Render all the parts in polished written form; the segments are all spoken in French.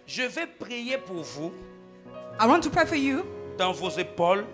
Je vais prier pour vous. I want to pray for you, Dans vos épaules.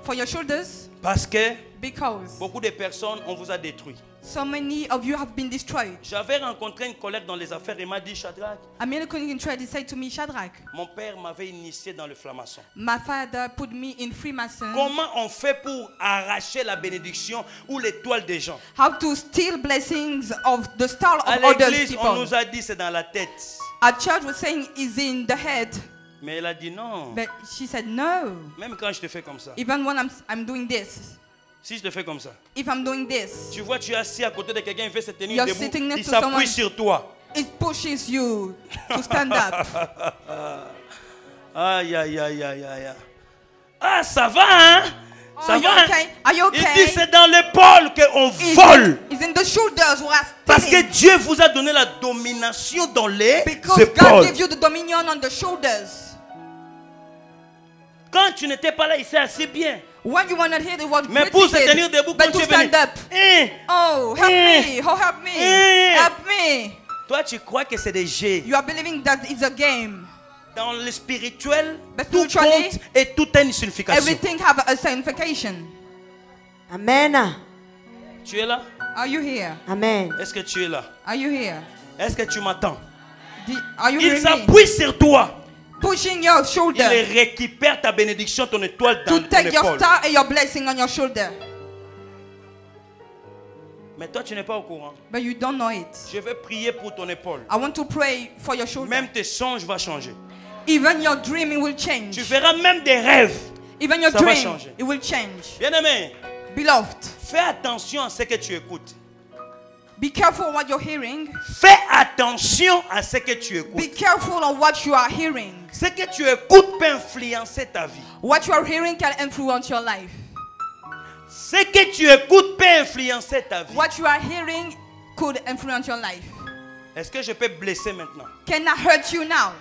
for your shoulders, Parce que because beaucoup de personnes, on vous a détruit. so many of you have been destroyed. J'avais rencontré un collègue dans les affaires. Il m'a dit, Shadrach, A American tried to say to me, Shadrach, mon père m'avait initié dans le franc-maçon. my father put me in Freemason. Comment on fait pour arracher la bénédiction ou l'étoile des gens? How to steal blessings of the star À of others l'église, on people. nous a dit c'est dans la tête. Our church was saying is in the head, Mais elle a dit non. but she said no. Même quand je te fais comme ça. Even when I'm doing this, Si je te fais comme ça. if I'm doing this, Tu vois, tu es assis à côté de quelqu'un, il fait se tenir You're debout. sitting Il next to s'appuie someone. sur toi. it pushes you to stand up. Aïe, aïe, aïe, aïe, aïe. Ah, ça va, hein? Ça Are you va, hein? okay? Are you Il dit okay? c'est dans l'épaule qu'on It's vole. It's in the shoulders who are Parce que stealing. Dieu vous a donné la domination dans les Because God épaules. gave you the dominion on the shoulders. Quand tu n'étais pas là, il s'est assis bien. When you were not here, they were Mais pour se tenir debout, but quand to tu es venu. stand up. Oh, help me! Oh, help me! Help me! Toi, tu crois que c'est des jeux. You are believing that it's a game. Dans le spirituel, But tout spiritually, compte et tout a une signification. Everything have a signification. Amen. Tu es là? Are you here? Amen. Est-ce que tu es là? Are you here? Est-ce que tu m'entends? Are you Il hearing me? s'appuie sur toi. Pushing your Il shoulder récupère ta bénédiction, ton étoile dans to ton take your épaule. star and your blessing on your shoulder. Mais toi, tu n'es pas au courant. But you don't know it. Je vais prier pour ton épaule. I want to pray for your shoulder. Même tes songes vont changer. Even your dreaming will change. Tu verras même des rêves. Even your Ça va dream, changer. it will change. Bien-aimé, Beloved, fais attention à ce que tu écoutes. be careful what you're hearing. Fais attention à ce que tu écoutes. Be careful on what you are hearing. Ce que tu écoutes peut influencer ta vie. What you are hearing can influence your life. Ce que tu écoutes peut influencer ta vie. What you are hearing could influence your life. Est-ce que je peux blesser maintenant? Can I hurt you now?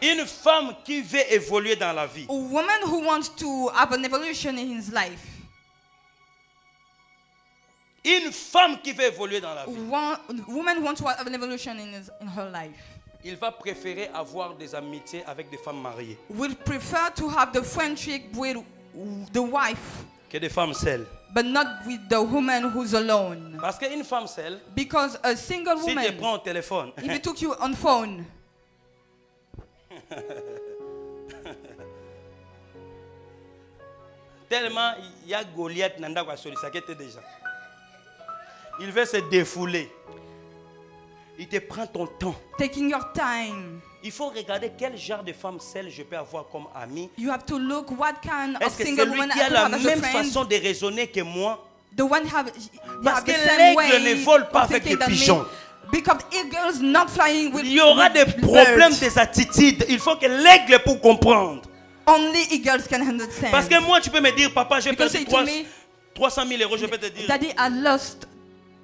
Une femme qui veut évoluer dans la vie. A woman who wants to have an evolution in his life. Une femme qui veut évoluer dans la vie. Woman who wants to have an evolution in her life. Il va préférer avoir des amitiés avec des femmes mariées Will prefer to have the friendship with the wife, que des femmes seules. but not with the woman who's alone. Parce qu'une femme seule, Because a single si tu woman, prends au téléphone, if he took you on phone, tellement il y a Goliath nanda kwa soli ça était déjà. Il veut se défouler. Il te prend ton temps. taking your time, Il faut regarder quel genre de femme seule je peux avoir comme amie. you have to look what kind of Est-ce que c'est single lui woman qui I a could la have as a même friend. façon de raisonner que moi? The one have, Parce have que the same l'aigle way ne vole pas of avec thinking des than me. pigeons. Because eagles not flying with Il y aura des with problèmes, birds. des attitudes. Il faut que l'aigle pour comprendre. Only eagles can understand. Parce que moi, tu peux me dire, papa, j'ai Because perdu say to me, 300 000 euros. Je peux te dire, Daddy, I lost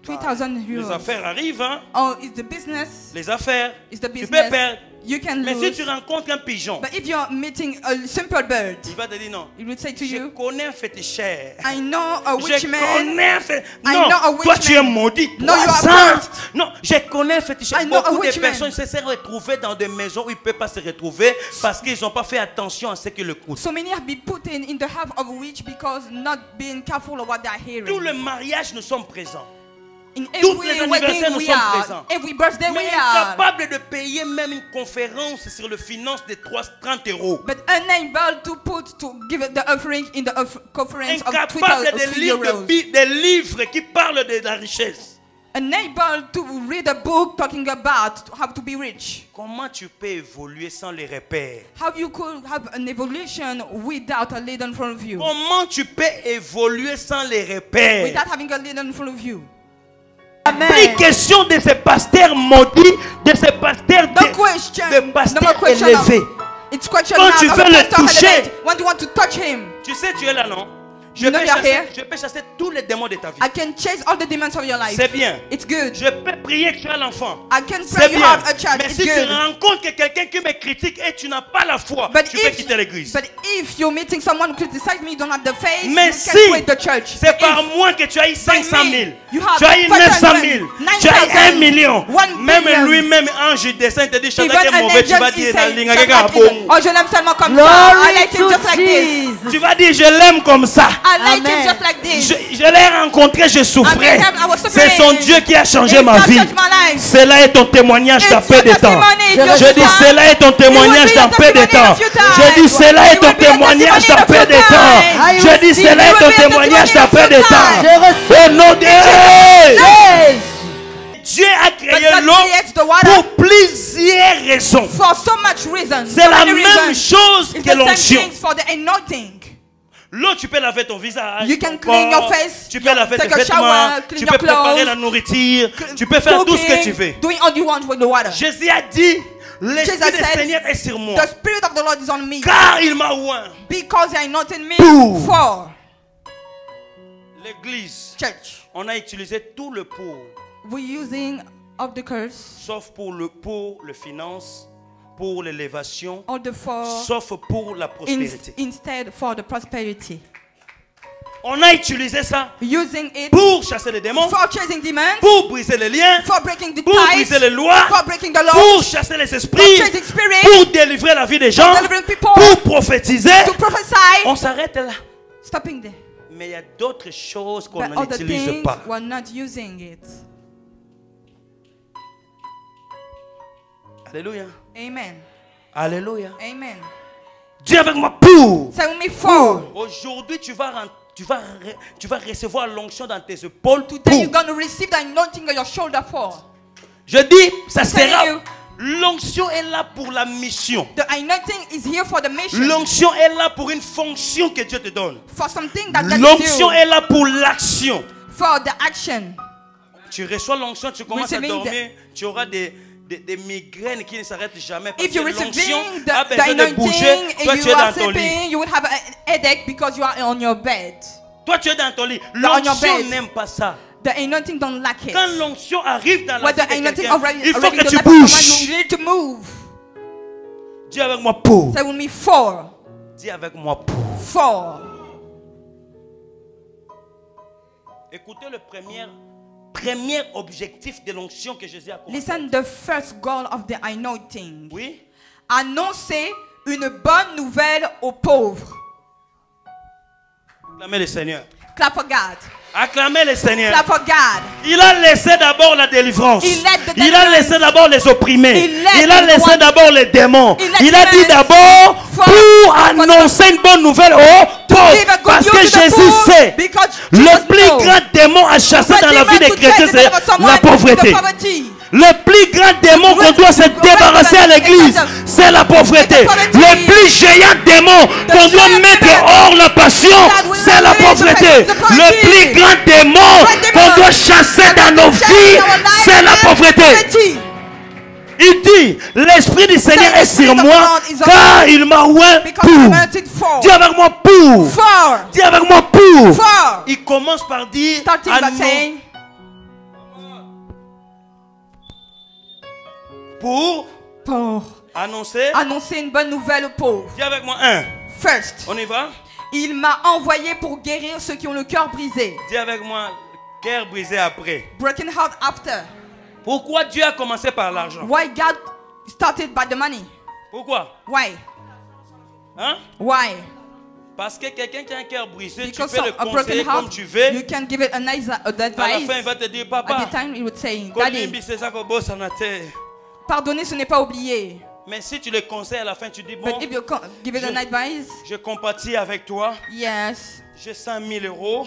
3,000 les euros. affaires arrivent. Hein? Oh, it's the business. Les affaires. It's the Tu business. peux perdre. You can Mais si lose. tu rencontres un pigeon, But if you're meeting a simple bird, il va te dire non. it will say to Je you, connais un féticheur. I know a Je witch man. connais un féticheur. I Non, know a toi witch tu es man. maudit. No, you are 300. cursed. Non, je connais un féticheur. I know a Beaucoup de witch man. personnes se sont retrouvées dans des maisons où ils ne peuvent pas se retrouver parce qu'ils n'ont pas fait attention à ce qu'ils écoutent. So many have been put in the half of a witch because not being careful of what they are hearing. Tous les mariages, nous sommes présents. In Tous les every anniversaires, wedding nous we sommes are, présents. every birthday we Mais are, incapable de payer même une conférence sur les finances de 30 euros. but unable to give the offering in the conference of Incapable 3 de lire euros. des livres qui parlent de la richesse. Unable to read a book talking about how to be rich. Comment tu peux évoluer sans les repères? How you could have an evolution without a leader in front of you. Comment tu peux évoluer sans les repères? Without having a leader in front of you. Plus question de ces pasteurs maudits, de ces pasteurs No question. de No more pasteurs question. élevés. It's question Quand now tu of veux a le pastor toucher. elevate. When you want to touch him. Tu sais, tu es là, non? Je peux chasser tous les démons de ta vie. I can chase all the demons of your life. C'est bien. It's good. Je peux prier que tu as l'enfant. I can C'est pray you bien. have a child. Mais It's si tu good. rencontres que quelqu'un qui me critique et tu n'as pas la foi, But tu peux quitter l'église. But if you're meeting someone who criticizes me, you don't have the faith, Mais you si can quit the church. c'est But par if moi que tu as eu 500 000, you have tu as eu 900 000, 500,000, tu as eu 1 million, 1 même billion. lui-même, ange descend et te dit, even Chantal, an mauvais, tu vas angel dire, is dans saying, l'ingénieur, oh, je l'aime seulement comme ça. Glory I like him to just like this. Jesus. tu vas dire, je l'aime comme ça. I like him Amen. just like this. Je l'ai rencontré, je souffrais. I was C'est son suffering. Dieu qui a changé It's ma not vie. just my life. Cela est ton témoignage It's dans peu your de temps. testimony, Je Je dis, time. cela est ton témoignage It will dans be peu your de temps. testimony in a few Je dis, times. cela est It ton will be your témoignage testimony dans in a peu few de temps. times. Je dis, receive. cela It est will ton be your témoignage testimony dans in a peu de few temps. Je reçois. Au nom de Yes. Dieu a But créé God l'eau creates the water pour plusieurs raisons. for so much reasons. C'est so la many même reasons. chose It's que the same l'onction. thing for the anointing. L'eau, tu peux laver ton visage, You can ton clean your corps, face, tu peux laver tes take a vêtements, shower, clean tu your peux préparer clothes, la nourriture, tu peux faire tout ce que tu veux. Doing all you want with the water. Jésus a dit, l'Esprit Jesus du said, Seigneur est sur moi, The Spirit of the Lord is on me car il m'a oint. because He anointed me Pour. for L'église, church. on a utilisé tout le pour, We're using of the curse, sauf pour le finance, pour l'élévation, all the for sauf pour la prospérité. instead for the prosperity. On a utilisé ça Using it pour chasser les démons, for chasing demons, pour briser les liens, for breaking the pour ties, briser les lois, for breaking the pour law, chasser les for esprits, chasing spirit, pour délivrer la vie des gens, for delivering people, pour prophétiser. to prophesy. On s'arrête là. Stopping there. Mais il y a d'autres choses qu'on But other n'utilise things, pas. we're not using it. Alléluia. Amen. Alléluia. Amen. Dis avec moi pour. Say with me for. Aujourd'hui, tu vas recevoir l'onction dans tes épaules. Today you're Pour. going to receive the anointing on your shoulder for. Je dis, ça I'm telling sera. you. L'onction est là pour la mission. The anointing is here for the mission. L'onction est là pour une fonction que Dieu te donne. For something that God L'onction do. est là pour l'action. For the action. Tu reçois l'onction, tu commences à Receiving dormir, tu auras des migraines qui ne s'arrêtent jamais. Parce If you're que l'onction receiving a the besoin de bouger. anointing Toi, and tu you es are dans ton lit. sleeping, you will have a headache because you are on your bed. Toi, tu es dans ton lit. on your L'onction bed. n'aime pas ça. The anointing don't lack it. Quand l'onction arrive dans la When vie the de anointing quelqu'un, already, il faut already que in the tu life of someone, bouges. you need to move. Dis avec moi pour. Say with me for. Dis avec moi pour. For. Écoutez le premier objectif de l'onction que Jésus a commencé. Listen, the first goal of the anointing. Oui. Annoncer une bonne nouvelle aux pauvres. Acclamez le Seigneur. Clap for God. Acclamez le Seigneur. Clap for God. Il a laissé d'abord la délivrance. Il aide the Il a deliverance. laissé d'abord les opprimés. Il aide Il a the laissé one- d'abord les démons. Il aide Il a the dit rest. d'abord For- pour annoncer une bonne nouvelle aux pauvres. Give a good Parce news que to the Jésus poor, sait, because le Jesus plus knows. grand démon à chasser The dans la vie demon des to chrétiens, chase c'est someone la is the pauvreté. poverty. Le plus grand démon qu'on doit se débarrasser à l'église, c'est la pauvreté. Le plus géant démon qu'on doit mettre hors la passion, c'est la pauvreté. Le plus grand démon qu'on doit chasser dans nos vies, c'est la pauvreté. Il dit, l'Esprit du Seigneur est sur moi, car il m'a oint Because I'm pour. anointed for. Dis avec moi pour. For. Dis avec moi pour. For. Il commence par dire, Starting à by nous- saying, pour pour annoncer. annoncer une bonne nouvelle aux pauvres. Dis avec moi un. First, On y va? il m'a envoyé pour guérir ceux qui ont le cœur brisé. Dis avec moi, cœur brisé après. Broken heart after. Pourquoi Dieu a commencé par l'argent? Why God started by the money? Pourquoi? Why? Hein? Why? Parce que quelqu'un qui a un cœur brisé, Because tu peux le of a broken conseiller comme heart, tu veux. you can give it a nice À la fin, il advice. va te dire, At papa, the time, he would say, Daddy, Daddy, pardonner, ce n'est pas oublier. mais si tu le conseilles à la fin, tu dis, bon, But if you give it an advice, je compatis avec toi, yes, j'ai 100 000 euros,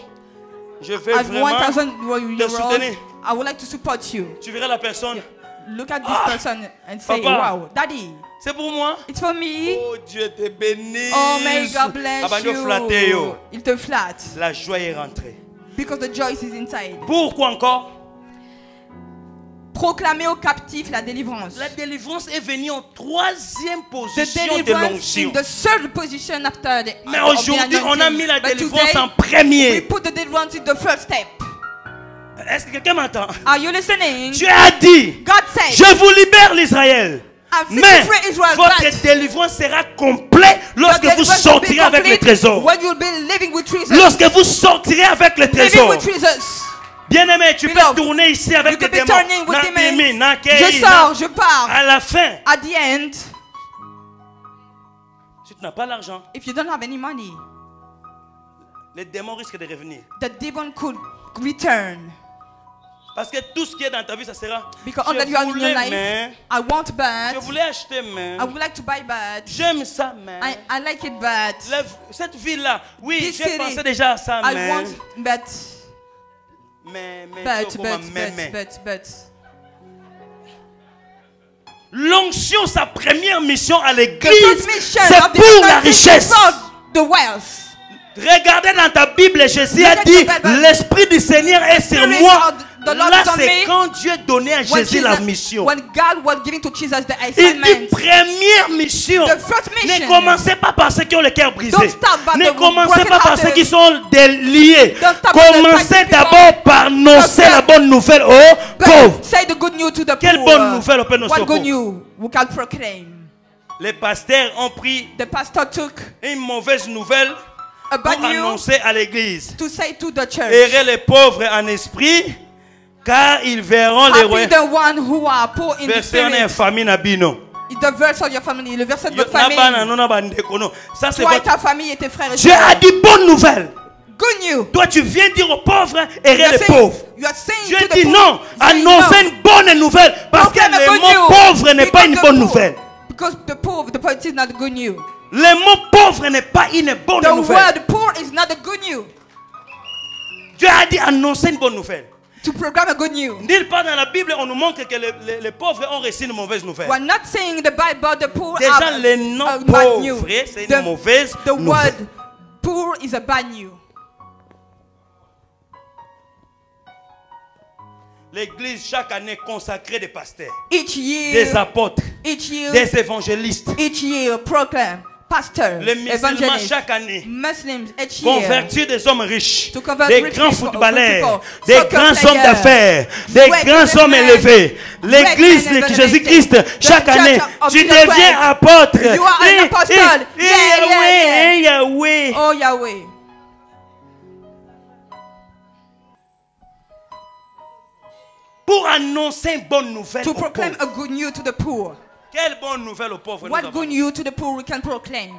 je veux at vraiment 1,000 te euros, soutenir. I would like to support you. Tu verras la personne, Look at this person and say, Papa. wow, Daddy, c'est pour moi. it's for me. Oh, Dieu te bénisse. Oh, may God bless Abango flatté, yo. you. Il te flatte. La joie est rentrée. Because the joy is inside. Pourquoi encore? proclamer aux captifs la délivrance. La délivrance est venue en troisième The position de deliverance l'onction. in the third position after the Mais of the aujourd'hui, on a anointing. mis la But délivrance today, en we premier. put the deliverance in the first step. Est-ce que quelqu'un m'entend? Are you listening? Dieu a dit, God said, je vous libère l'Israël. I'm Mais setting free Israel, votre but délivrance sera complète your lorsque vous deliverance will be sortirez avec les complete trésors. when you'll be living with treasures. Lorsque vous sortirez avec les Living trésors. with treasures. Bien-aimé, tu peux Beloved, tourner ici avec you des could be démons. turning with Na bimi, demons. na kei, Je sors, je pars. à la fin, At the end, si tu n'as pas l'argent, if you don't have any money, les démons risquent de revenir. the demon could return. Parce que tout ce qui est dans ta vie, ça sera. Because all that you have in your voulais, life, mais I want je but voulais acheter, mais I would like to buy but j'aime ça, mais I like it but cette ville-là, oui, This j'ai city, pensé déjà à ça, I mais want but mais. L'onction, sa première mission à The l'église, first mission c'est of the pour la anointing is richesse. for the wealth. Regardez dans ta Bible, Jésus a Look at dit, the Bible. l'Esprit du Seigneur est sur Spirit moi. of the Lord Là, is on c'est me. quand Dieu donnait à When Jésus la Jesus- mission. when God was giving to Jesus the Il dit, assignment, première mission. the first mission. Ne commencez pas par ceux qui ont le cœur brisé. Don't start by Ne the commencez pas par broken-hearted. ceux qui sont déliés. Don't start by the Commencez fighting d'abord people. par annoncer Don't la bonne nouvelle aux pauvres. but say the good news to the Quelle poor. bonne nouvelle on peut annoncer What aux good pauvres? news we can proclaim? Les pasteurs ont pris The pastor took une mauvaise nouvelle a pour bad news annoncer à l'église. to say to the church. Errez les pauvres en esprit, car ils verront les Happy rois. the one who are poor in the Verset en spirit. famille nabino. It's the verse of your family, le verset de votre Ça c'est Toi et votre. ta famille et tes frères et Dieu sœurs. a dit bonne nouvelle. Good news. Toi tu viens dire aux pauvres, You errez are les pauvres. saying Dieu to the dit poor, non, saying annoncez no. une bonne nouvelle. Parce que Proclaim a le good mot news. pauvre n'est pas Because une the bonne poor- nouvelle. Because the poor, the poverty is not good news. Le mot pauvre n'est pas une bonne The nouvelle. word poor is not a good news. Dieu a dit annoncer une bonne nouvelle. To proclaim a good news. Nulle part dans la Bible on nous montre que les pauvres ont reçu une mauvaise nouvelle. We're not saying in the Bible the poor Déjà are les noms a bad news. pauvres, c'est The- une mauvaise The nouvelle. word poor is a bad news. L'église chaque année consacrée des pasteurs, Each year, des apôtres, each year, des évangélistes. each year proclaim pastors, Les musulmans evangelists, chaque année Muslims each year. convertir des hommes riches, To convert des rich grands people, footballeurs, people, des soccer grands players, hommes d'affaires, des great grands hommes businessmen, élevés. L'église great men de Jésus-Christ, elevated. chaque The church année, of tu Jesus deviens Christ. apôtre. You are an apostle. Yeah. Yahweh. Oh Yahweh. Pour annoncer une bonne nouvelle To aux proclaim pauvres. a good news to the poor. Quelle bonne nouvelle aux pauvres nous What avons. good news to the poor we can proclaim?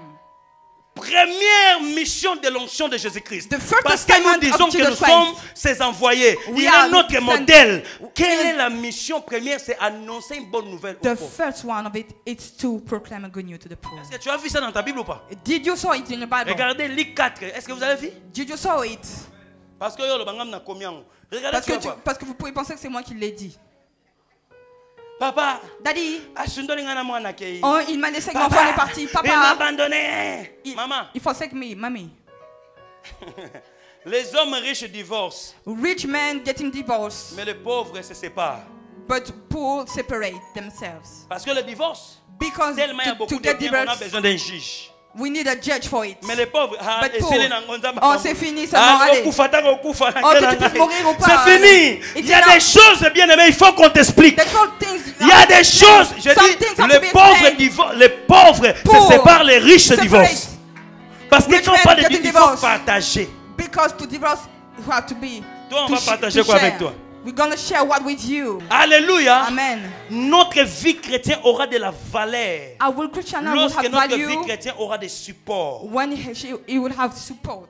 Première mission de l'onction de Jésus-Christ. The first Parce que nous assignment disons of que Jesus nous sommes Christ. ses envoyés. We Il a are notre sent- modèle. Quelle est la mission première? C'est annoncer une bonne nouvelle aux The pauvres. first one of it is to proclaim a good news to the poor. Est-ce que tu as vu ça dans ta Bible ou pas? Did you saw it in the Bible? Regardez Luc 4. Est-ce que vous avez vu? Did you saw it? Parce que yo, le bangam na combien? Regardez ce que tu vois. Parce que vous pouvez penser que c'est moi qui l'ai dit. Papa, Daddy, asundoli ngana mwana kei. oh, il m'a laissé que l'enfant est parti. il m'a Papa, abandonné. Maman, il forsake me, mommy. les hommes riches divorcent, Rich men getting divorced, mais les pauvres se séparent. but poor separate themselves. Parce que le divorce, Because tellement il y a to beaucoup de get biens, on a divorced, besoin d'un juge. we need a judge for it. Mais les pauvres, But poor, oh, c'est fini seulement, Ah, allez. que tu puisses mourir ou pas, c'est fini. it's Il y a enough. des choses, bien aimé, il faut qu'on t'explique. There's all things- Il y a des choses, je Some dis, things have to be les pauvres, explained. les pauvres Poor se séparent, les riches se separate. divorcent. Parce que Rich quand on men parle de getting il faut divorced. partager. Because to divorce, you have to be. Toi, on to va sh- partager to quoi share. avec toi? We're gonna share what with you. Alléluia. Amen. Notre vie chrétienne aura de la valeur. Our Christian will Lorsque have notre value vie chrétienne aura des supports. when he will have support.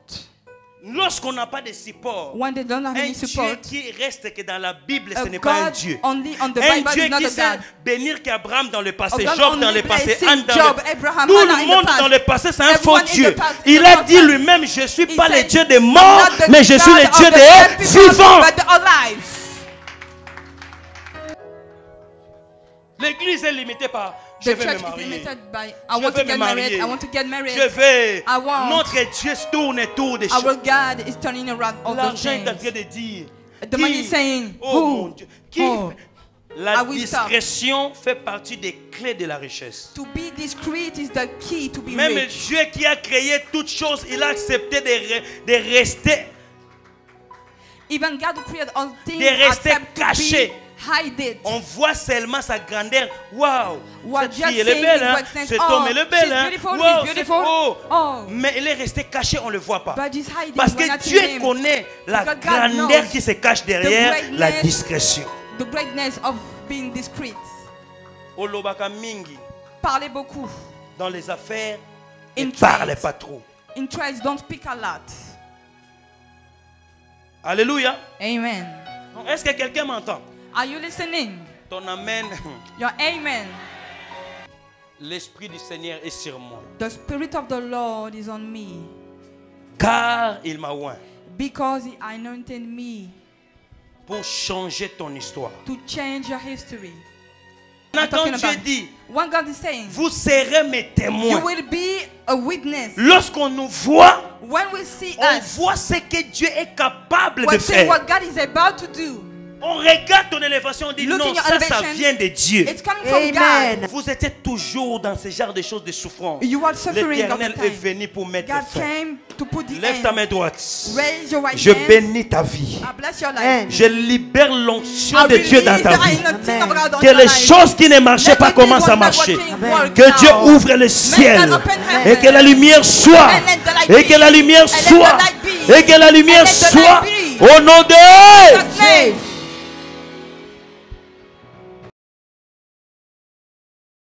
Lorsqu'on n'a pas de support, When they don't have un any Dieu support, qui reste que dans la Bible, a ce n'est pas un God Dieu. only on the Un Bible Dieu is not qui a sait God. bénir qu'Abraham dans le passé, God Job dans only le passé, blessing Anne dans Job, le Abraham, Tout Hannah le in the monde past. dans le passé, c'est un faux Everyone in Dieu. the past is Il a a false dit God. lui-même, je ne suis He pas said, le Dieu des I'm morts, not the mais je suis God le of Dieu the des dead people, vivants. but the alive. L'église est limitée par je The vais church me is marier. limited by I Je want veux to me get married. marier. I want to get married. Je vais. I want. Notre Dieu tourne autour des Our choses. God is turning around all those L'argent est en train things. de dire. The money is saying, Oh who? mon Dieu. Qui, Oh. La I will stop. discrétion fait partie des clés de la richesse. To be discreet is the key to be Même rich. Dieu qui a créé toutes choses, il a accepté de rester Even God who created all things de rester accept to caché. be hidden. On voit seulement sa grandeur. Waouh! What Cette just fille, elle est saying belle, is hein? what's next. Cet Oh, homme, elle est belle, she's hein? beautiful, Wow, he's c'est beautiful. beau. Oh. Mais il est resté caché, on ne le voit pas. But he's hiding. Parce We're que not Dieu seeing him. connaît la Because God grandeur knows qui se cache derrière greatness. la discrétion. The greatness of being discreet. Olobaka mingi, Parlez beaucoup. dans les affaires, In ne parle trades. pas trop. In trades, don't speak a lot. Alléluia. Amen. Est-ce que quelqu'un m'entend? Are you listening? Ton amen. Your amen. L'Esprit du Seigneur est sur moi. The Spirit of the Lord is on me. Car il m'a oint Because He anointed me pour changer ton histoire. to change your history. Quand talking Dieu about- dit, What God is saying, vous serez mes you témoins. will be a witness. Lorsqu'on nous voit, When we see on us, voit ce que Dieu est capable de we're seeing faire. what God is about to do. On regarde ton élévation, on dit Looking non, your ça elevation, vient de Dieu. It's coming from Amen. God. Vous étiez toujours dans ce genre de choses de souffrance. You are suffering all L'Éternel the est time. venu pour mettre God fin. came to put the Lève ta end. main droite. Raise your right Je hand. bénis ta vie. I bless your Amen. life. Je libère l'onction I de Dieu dans release ta the vie. anointing of God on Que your les life. choses qui ne marchaient Let pas the things commencent à not marcher. working Amen. work Que Dieu now. ouvre le ciel. God open heaven. Et que la lumière soit. And let the light Et be. que la lumière And let the soit. light be. Et que la lumière And let the soit. light be. Au nom de God's name.